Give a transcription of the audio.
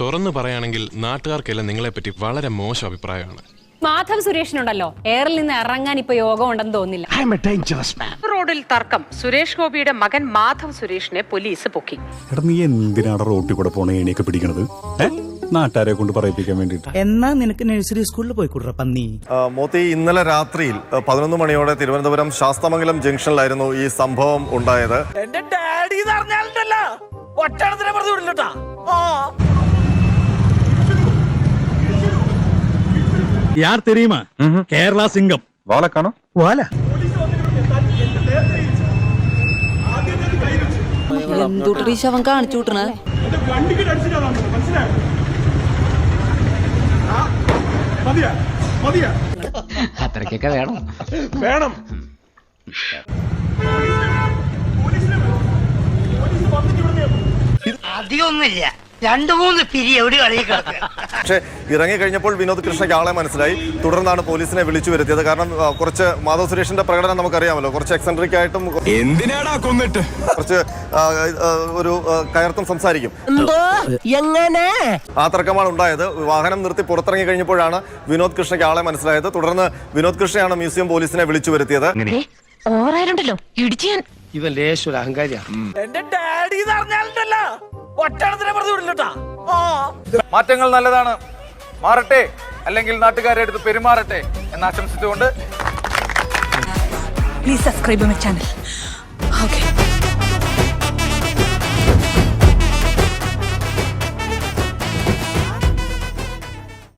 തുറന്നു പറയുകയാണെങ്കിൽ നാട്ടുകാർക്കെല്ലാം നിങ്ങളെപ്പറ്റി വളരെ മോശം അഭിപ്രായമാണ്. മാധവ് സുരേഷിനുണ്ടല്ലോ എയറിൽ നിന്ന് ഇറങ്ങാൻ ഇപ്പൊ യോഗം ഉണ്ടെന്ന് തോന്നില്ല. റോഡിൽ തർക്കം. സുരേഷ് ഗോപിയുടെ മകൻ മാധവ് സുരേഷിനെ പോലീസ് പൊക്കി. നീ എന്തിനാണ് റോട്ടിൽ കൂടെ പോണ ഏണിയൊക്കെ പിടിക്കണത്? നാട്ടുകാരെ കൊണ്ട് പറയിപ്പിക്കാൻ വേണ്ടിട്ട്. എന്നാ നിനക്ക് നഴ്സറി സ്കൂളിൽ പോയിക്കൂടാ പന്നി. മോത്തി, ഇന്നലെ രാത്രിയിൽ 11 മണിയോടെ തിരുവനന്തപുരം ശാസ്തമംഗലം ജംഗ്ഷനിലായിരുന്നു ഈ സംഭവം ഉണ്ടായത്. എന്റെ ഡാഡി ഒറ്റണത്തിനെ പറഞ്ഞു വിടില്ലട്ടാ. யார் தெரியுமா? கேரளா சிங்கம். வாலக்கானோ? வால. എന്തുട്രീ ശവൻ കാണിച്ചു വിട്ടണ? അത്രക്കൊക്കെ വേണം. അധികമൊന്നുമില്ല, 2-3 പിരി എവിടെ കളിയൊക്കെ. പക്ഷേ ഇറങ്ങിക്കഴിഞ്ഞപ്പോൾ വിനോദ് കൃഷ്ണയ്ക്ക് ആളെ മനസ്സിലായി. തുടർന്നാണ് പോലീസിനെ വിളിച്ചു വരുത്തിയത്. കാരണം കുറച്ച് മാധവ് സുരേഷിന്റെ പ്രകടനം നമുക്കറിയാമല്ലോ, കുറച്ച് എക്സെൻട്രിക് ആയിട്ടും എന്തിനാടാ കൊന്നിട്ട് കുറച്ച് ഒരു കയർത്തും സംസാരിക്കും. എങ്ങനെ ആ തർക്കമാണ് ഉണ്ടായത്. വാഹനം നിർത്തി പുറത്തിറങ്ങി കഴിഞ്ഞപ്പോഴാണ് വിനോദ് കൃഷ്ണയ്ക്ക് ആളെ മനസ്സിലായത്. തുടർന്ന് വിനോദ് കൃഷ്ണയാണ് മ്യൂസിയം പോലീസിനെ വിളിച്ചു വരുത്തിയത്. ഓറായിട്ടുണ്ടല്ലോ ഇടിച്ചു ഞാൻ. ഇവൻ ലേശം അഹങ്കാരിയാ. എന്റെ ഡാഡി ഒറ്റണത്തിനെ പറഞ്ഞു വിടില്ലട്ടാ. മാറ്റങ്ങൾ നല്ലതാണ്, മാറട്ടെ, അല്ലെങ്കിൽ നാട്ടുകാരെ അടുത്ത് പെരുമാറട്ടെ എന്ന് ആശംസിച്ചുകൊണ്ട് please subscribe my channel. Okay.